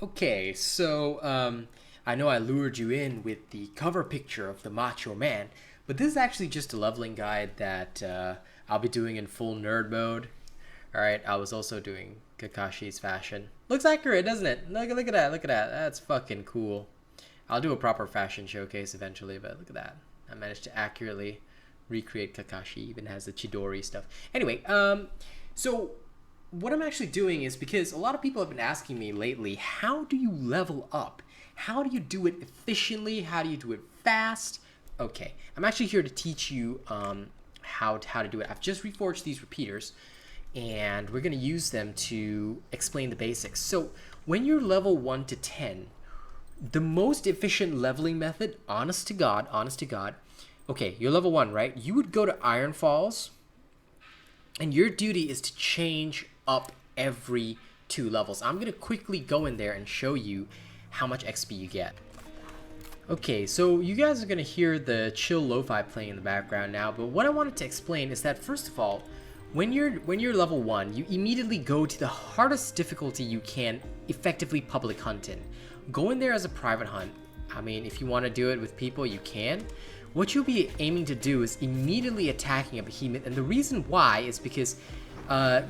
Okay, so I know I lured you in with the cover picture of the Macho Man, but this is actually just a leveling guide that I'll be doing in full nerd mode. All right, I was also doing Kakashi's fashion. Looks accurate, doesn't it? Look at that, look at that. That's fucking cool. I'll do a proper fashion showcase eventually, but look at that. I managed to accurately recreate Kakashi. Even has the Chidori stuff. Anyway, so what I'm actually doing is because a lot of people have been asking me lately, how do you level up? How do you do it efficiently? How do you do it fast? Okay, I'm actually here to teach you how to do it. I've just reforged these repeaters, and we're going to use them to explain the basics. So when you're level 1 to 10, the most efficient leveling method, honest to God, okay, you're level 1, right? You would go to Iron Falls, and your duty is to change up every 2 levels. I'm going to quickly go in there and show you how much XP you get. Okay, so you guys are going to hear the chill lo-fi playing in the background now, but what I wanted to explain is that first of all, when you're level 1, you immediately go to the hardest difficulty you can effectively public hunt in. Go in there as a private hunt. I mean, if you want to do it with people, you can. What you'll be aiming to do is immediately attacking a behemoth, and the reason why is because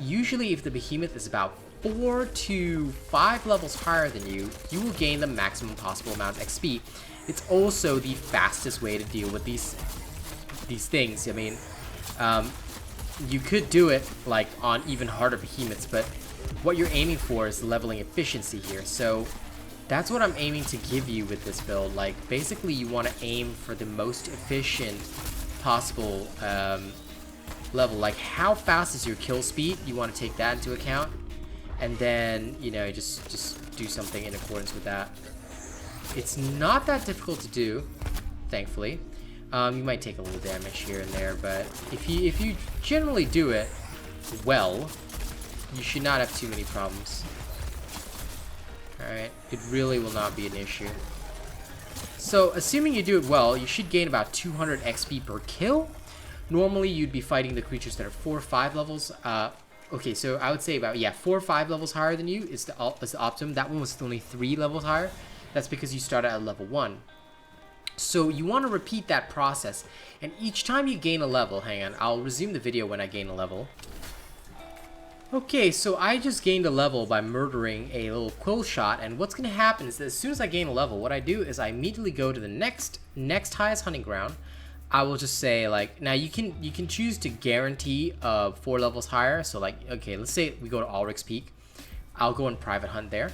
usually if the behemoth is about 4 to 5 levels higher than you, you will gain the maximum possible amount of XP. It's also the fastest way to deal with these things. I mean, you could do it like on even harder behemoths, but what you're aiming for is leveling efficiency here. So that's what I'm aiming to give you with this build. Like, basically you want to aim for the most efficient possible level. Like, how fast is your kill speed? You want to take that into account, and then, you know, just do something in accordance with that. It's not that difficult to do, thankfully. You might take a little damage here and there, but if you generally do it well, you should not have too many problems. Alright, it really will not be an issue. So, assuming you do it well, you should gain about 200 XP per kill. Normally, you'd be fighting the creatures that are 4 or 5 levels. Okay, so I would say about, yeah, 4 or 5 levels higher than you is the optimum. That one was only 3 levels higher. That's because you started at level 1. So you want to repeat that process, and each time you gain a level, hang on, I'll resume the video when I gain a level. Okay, so I just gained a level by murdering a little quill shot, and what's going to happen is that as soon as I gain a level, what I do is I immediately go to the next highest hunting ground. I will just say, like, now you can choose to guarantee 4 levels higher. So, like, okay, let's say we go to Ulrich's Peak. I'll go in private hunt there.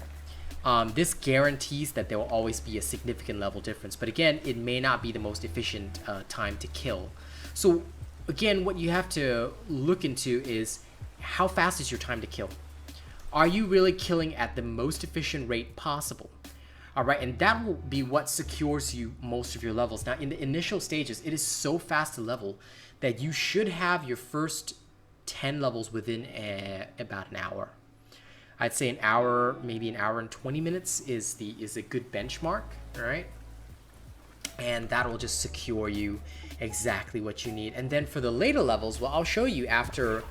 This guarantees that there will always be a significant level difference, but again, it may not be the most efficient time to kill. So again, what you have to look into is how fast is your time to kill? Are you really killing at the most efficient rate possible? All right, and that will be what secures you most of your levels. Now, in the initial stages, it is so fast to level that you should have your first 10 levels within about an hour. I'd say an hour, maybe an hour and 20 minutes is a good benchmark, all right? And that will just secure you exactly what you need. And then for the later levels, well, I'll show you after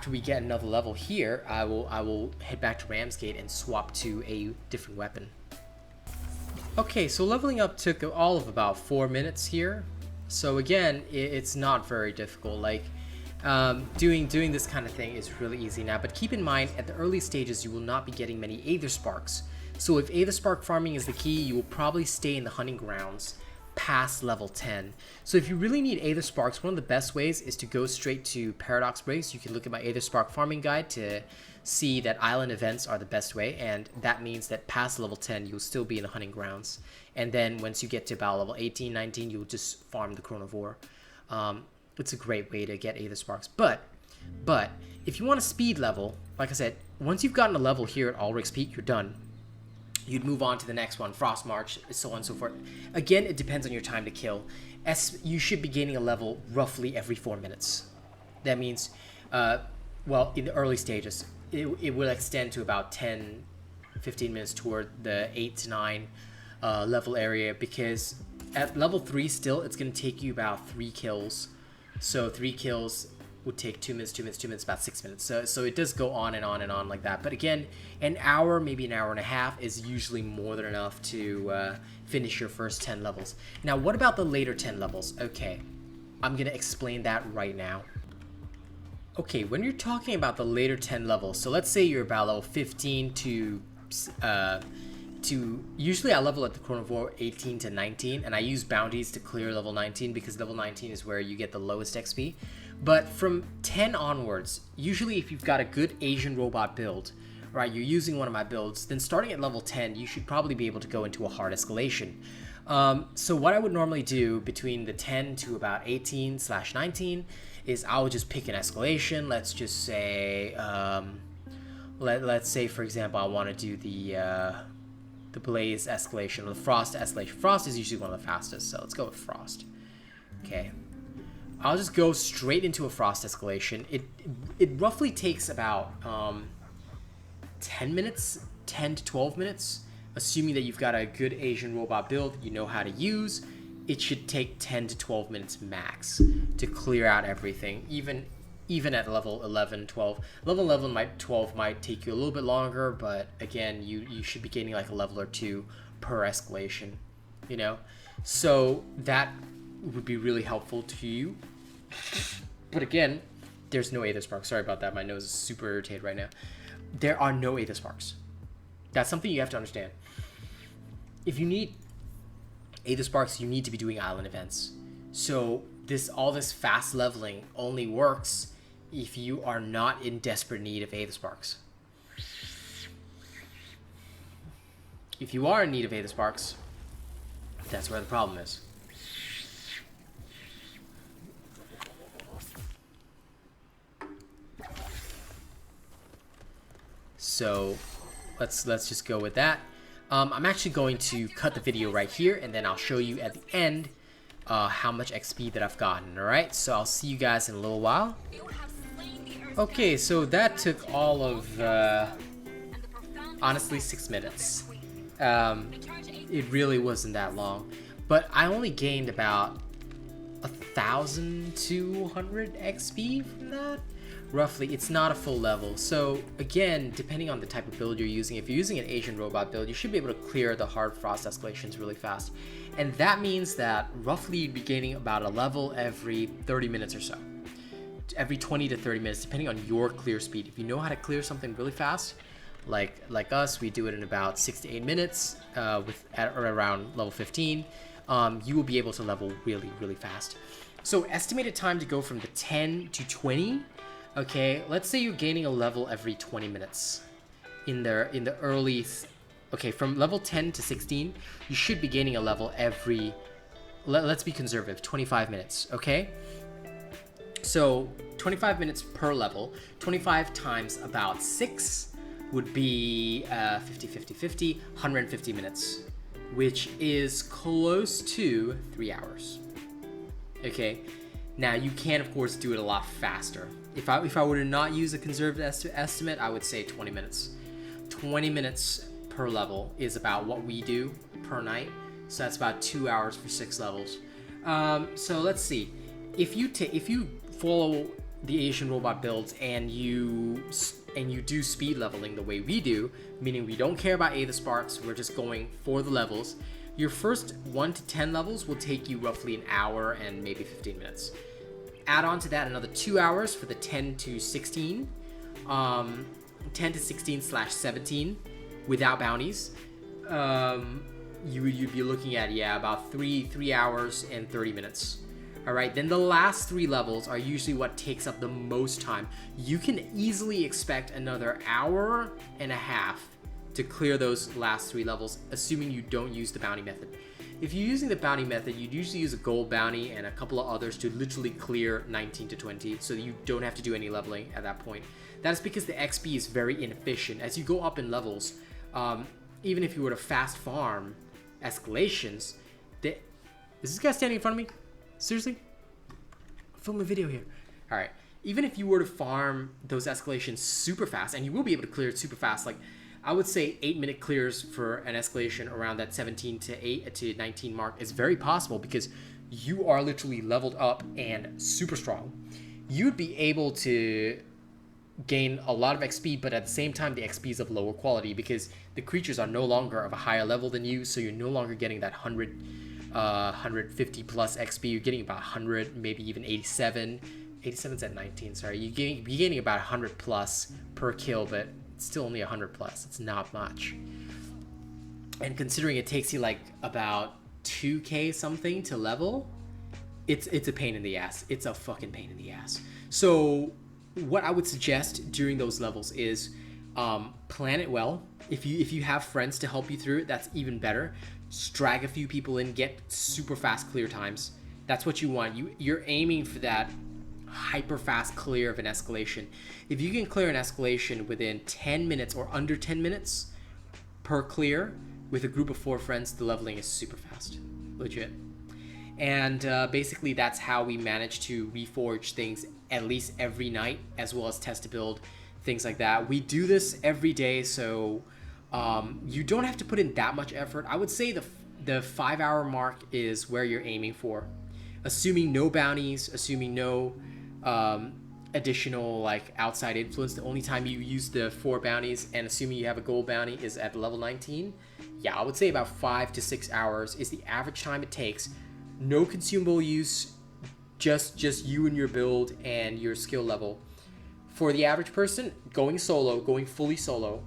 we get another level here. I will head back to Ramsgate and swap to a different weapon. Okay, so leveling up took all of about 4 minutes here. So again, it's not very difficult. Like, doing this kind of thing is really easy now, but keep in mind at the early stages you will not be getting many Aether Sparks. So if Aether Spark farming is the key, you will probably stay in the hunting grounds past level 10. So if you really need Aether Sparks, one of the best ways is to go straight to Paradox Breaks. You can look at my Aether Spark farming guide to see that island events are the best way, and that means that past level 10 you'll still be in the hunting grounds, and then once you get to about level 18, 19, you'll just farm the Chronovore. It's a great way to get Aether Sparks. But if you want a speed level, like I said, once you've gotten a level here at Ulrich's Peak, you're done. You'd move on to the next one, Frost March, so on and so forth. Again, it depends on your time to kill. You should be gaining a level roughly every 4 minutes. That means, well, in the early stages, it will extend to about 10, 15 minutes toward the 8 to 9 level area, because at level 3 still, it's going to take you about 3 kills. So 3 kills would take 2 minutes, 2 minutes, 2 minutes, about 6 minutes. So it does go on and on and on like that. But again, an hour, maybe an hour and a half is usually more than enough to finish your first 10 levels. Now, what about the later 10 levels? Okay, I'm going to explain that right now. Okay, when you're talking about the later 10 levels, so let's say you're about level 15 to usually I level at the Chronovore 18 to 19, and I use bounties to clear level 19 because level 19 is where you get the lowest XP. But from 10 onwards, usually if you've got a good Asian robot build, right, you're using one of my builds, then starting at level 10, you should probably be able to go into a hard escalation. So what I would normally do between the 10 to about 18/19 is I would just pick an escalation. Let's just say, let's say for example, I want to do the Blaze escalation or the Frost escalation. Frost is usually one of the fastest, so let's go with Frost. Okay, I'll just go straight into a Frost escalation. It roughly takes about 10 minutes, 10 to 12 minutes, assuming that you've got a good Asian robot build you know how to use. It should take 10 to 12 minutes max to clear out everything, even at level 11, 12. Level 11, 12 might take you a little bit longer, but again, you should be gaining like a level or two per escalation, you know? So that would be really helpful to you. But again, there's no Aether Sparks. Sorry about that. My nose is super irritated right now. There are no Aether Sparks. That's something you have to understand. If you need Aether Sparks, you need to be doing island events. So all this fast leveling only works if you are not in desperate need of Aether Sparks. If you are in need of Aether Sparks, that's where the problem is. So let's just go with that. I'm actually going to cut the video right here, and then I'll show you at the end how much XP that I've gotten. Alright, so I'll see you guys in a little while. Okay, so that took all of honestly 6 minutes. It really wasn't that long, but I only gained about 1,200 XP from that. Roughly, it's not a full level. So again, depending on the type of build you're using, if you're using an Asian robot build, you should be able to clear the hard Frost escalations really fast. And that means that roughly you'd be gaining about a level every 30 minutes or so. Every 20 to 30 minutes, depending on your clear speed. If you know how to clear something really fast, like us, we do it in about 6 to 8 minutes at around level 15, you will be able to level really, really fast. So estimated time to go from the 10 to 20. Okay, let's say you're gaining a level every 20 minutes in the early. Okay, from level 10 to 16, you should be gaining a level every. Let's be conservative, 25 minutes. Okay, so 25 minutes per level. 25 times about 6 would be 50, 50, 50, 150 minutes, which is close to 3 hours. Okay. Now, you can, of course, do it a lot faster. If I were to not use a conservative estimate, I would say 20 minutes. 20 minutes per level is about what we do per night. So that's about 2 hours for 6 levels. So let's see. If you follow the Asian robot builds and you do speed leveling the way we do, meaning we don't care about Aether Sparks, we're just going for the levels, your first 1 to 10 levels will take you roughly an hour and maybe 15 minutes. Add on to that another 2 hours for the 10 to 16, 10 to 16/17 without bounties. You'd be looking at about 3 hours and 30 minutes. All right, then the last 3 levels are usually what takes up the most time. You can easily expect another hour and a half to clear those last 3 levels, assuming you don't use the bounty method. If you're using the bounty method, you'd usually use a gold bounty and a couple of others to literally clear 19 to 20, so you don't have to do any leveling at that point. That is because the XP is very inefficient. As you go up in levels, even if you were to fast farm escalations, is this guy standing in front of me? Seriously? I'm filming a video here. All right. Even if you were to farm those escalations super fast, and you will be able to clear it super fast, like I would say 8-minute clears for an escalation around that 17 to 19 mark is very possible because you are literally leveled up and super strong. you'd be able to gain a lot of XP, but at the same time, the XP is of lower quality because the creatures are no longer of a higher level than you, so you're no longer getting that 150 plus XP. You're getting about 100, maybe even 87. 87's at 19, sorry. You're gaining about 100 plus per kill, but it's still only 100 plus. It's not much. And considering it takes you like about 2k something to level, it's a pain in the ass. It's a fucking pain in the ass. So what I would suggest during those levels is plan it well. If you have friends to help you through it, that's even better. Just drag a few people in, get super fast clear times. That's what you want. You're aiming for that hyper fast clear of an escalation. If you can clear an escalation within 10 minutes or under 10 minutes per clear with a group of 4 friends, the leveling is super fast, legit. And basically that's how we manage to reforge things at least every night, as well as test to build, things like that. We do this every day, so you don't have to put in that much effort. I would say the 5-hour mark is where you're aiming for, assuming no bounties, assuming no additional like outside influence. The only time you use the 4 bounties, and assuming you have a gold bounty, is at level 19. Yeah, I would say about 5 to 6 hours is the average time it takes. No consumable use, just you and your build and your skill level. For the average person, going solo, going fully solo,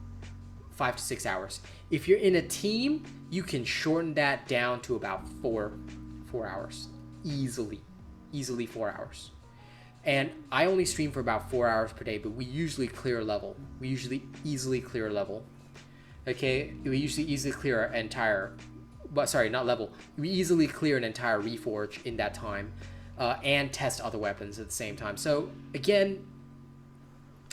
5 to 6 hours. If you're in a team, you can shorten that down to about 4 hours. Easily 4 hours. And I only stream for about 4 hours per day, but we usually clear a level. We usually easily clear a level. Okay, we usually easily clear an entire, but sorry, not level. We easily clear an entire reforge in that time, and test other weapons at the same time. So again,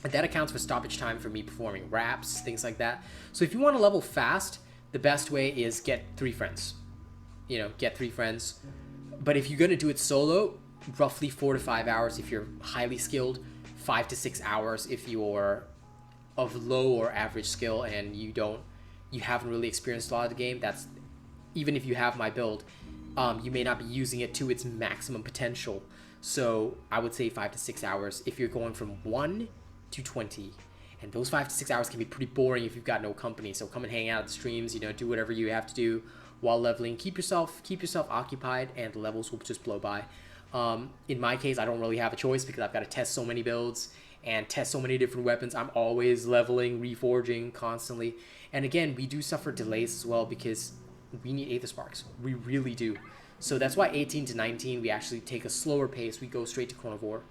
that accounts for stoppage time for me performing wraps, things like that. So if you want to level fast, the best way is get 3 friends. You know, get 3 friends. But if you're gonna do it solo, roughly 4 to 5 hours if you're highly skilled, 5 to 6 hours if you're of low or average skill and you haven't really experienced a lot of the game. That's, even if you have my build, you may not be using it to its maximum potential. So I would say 5 to 6 hours if you're going from 1 to 20. And those 5 to 6 hours can be pretty boring if you've got no company. So come and hang out at the streams, you know, do whatever you have to do while leveling. Keep yourself occupied, and the levels will just blow by. In my case, I don't really have a choice because I've got to test so many builds and test so many different weapons. I'm always leveling, reforging constantly. And again, we do suffer delays as well because we need Aether Sparks. We really do. So that's why 18 to 19, we actually take a slower pace. We go straight to Chronivore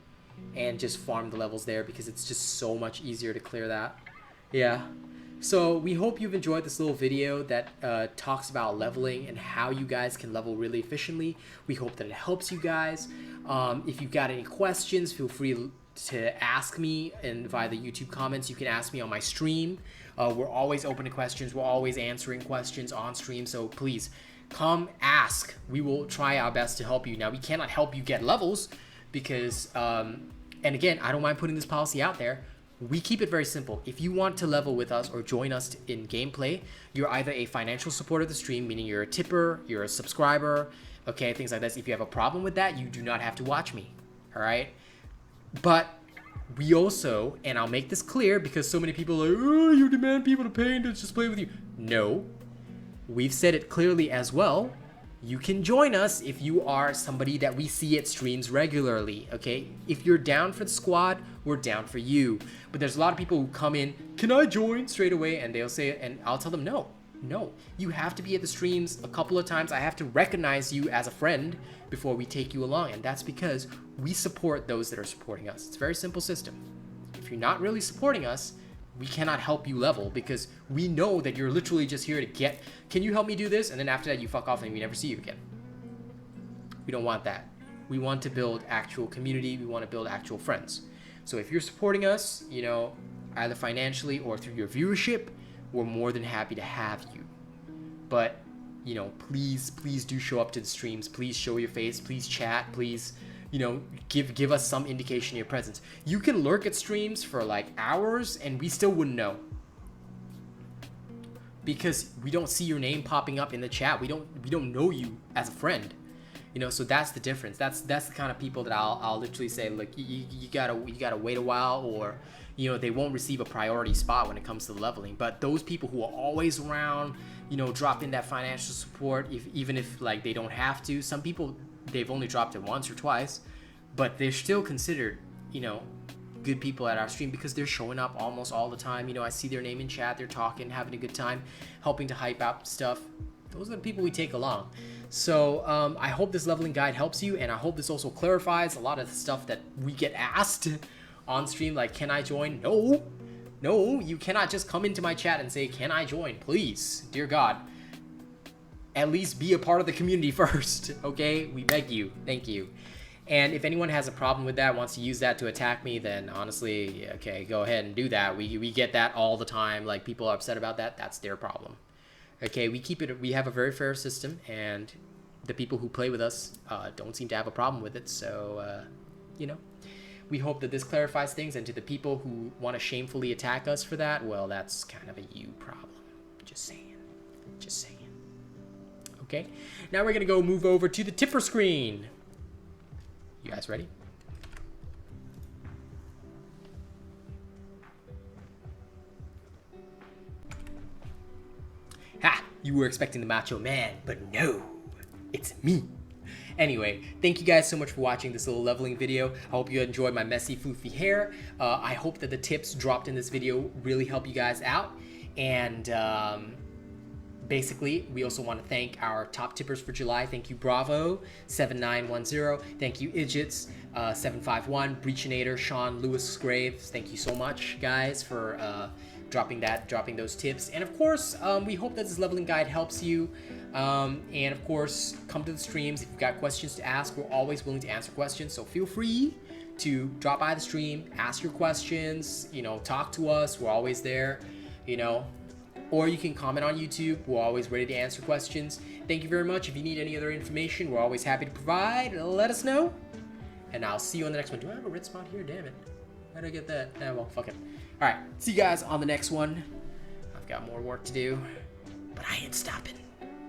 and just farm the levels there because it's just so much easier to clear that. Yeah. So we hope you've enjoyed this little video that talks about leveling and how you guys can level really efficiently. We hope that it helps you guys. If you've got any questions, feel free to ask me, and via the YouTube comments, you can ask me on my stream. We're always open to questions. We're always answering questions on stream. So please come ask. We will try our best to help you. Now, we cannot help you get levels because, and again, I don't mind putting this policy out there. We keep it very simple. If you want to level with us or join us in gameplay, you're either a financial supporter of the stream, meaning you're a tipper, you're a subscriber, okay, things like this. If you have a problem with that, you do not have to watch me, all right? But we also, and I'll make this clear because so many people are like, oh, you demand people to pay and to just play with you. No, we've said it clearly as well. You can join us if you are somebody that we see at streams regularly, okay? If you're down for the squad, we're down for you. But there's a lot of people who come in, can I join straight away? And they'll say, and I'll tell them, no. You have to be at the streams a couple of times. I have to recognize you as a friend before we take you along. And that's because we support those that are supporting us. It's a very simple system. If you're not really supporting us, we cannot help you level because we know that you're literally just here to get, can you help me do this? And then after that, you fuck off and we never see you again. We don't want that. We want to build actual community. We want to build actual friends. So if you're supporting us, you know, either financially or through your viewership, we're more than happy to have you. But, you know, please do show up to the streams. Please show your face. Please chat. Please, you know, give us some indication of your presence. You can lurk at streams for like hours and we still wouldn't know. Because we don't see your name popping up in the chat. We don't know you as a friend. You know, so that's the difference. That's the kind of people that I'll literally say, look, you gotta wait a while, or you know, they won't receive a priority spot when it comes to the leveling. But those people who are always around, you know, drop in that financial support, even if like they don't have to. Some people, they've only dropped it once or twice, but they're still considered, you know, good people at our stream because they're showing up almost all the time. You know, I see their name in chat, they're talking, having a good time, helping to hype out stuff. Those are the people we take along. So I hope this leveling guide helps you, and I hope this also clarifies a lot of the stuff that we get asked on stream, like, can I join? No, you cannot just come into my chat and say, can I join? Please, dear God, at least be a part of the community first, okay? We beg you. Thank you. And if anyone has a problem with that, wants to use that to attack me, then honestly, okay, go ahead and do that. We get that all the time. Like, people are upset about that. That's their problem. Okay, we have a very fair system, and the people who play with us don't seem to have a problem with it. So, you know, we hope that this clarifies things. And to the people who want to shamefully attack us for that, well, that's kind of a you problem. Just saying. Just saying. Okay, now we're going to go move over to the tipper screen. You guys ready? Ha! You were expecting the Macho Man, but no, it's me. Anyway, thank you guys so much for watching this little leveling video. I hope you enjoyed my messy, floofy hair. I hope that the tips dropped in this video really help you guys out. And basically, we also want to thank our top tippers for July. Thank you, Bravo 7910. Thank you, Idjits 751, Breachinator, Sean Lewis Graves. Thank you so much, guys, for dropping those tips. And of course, we hope that this leveling guide helps you. And of course, come to the streams if you've got questions to ask. We're always willing to answer questions, so feel free to drop by the stream, ask your questions, you know, talk to us. We're always there, you know. Or you can comment on YouTube. We're always ready to answer questions. Thank you very much. If you need any other information, we're always happy to provide. Let us know. And I'll see you on the next one. Do I have a red spot here? Damn it. How did I get that? Ah, well, fuck it. All right. See you guys on the next one. I've got more work to do, but I ain't stopping.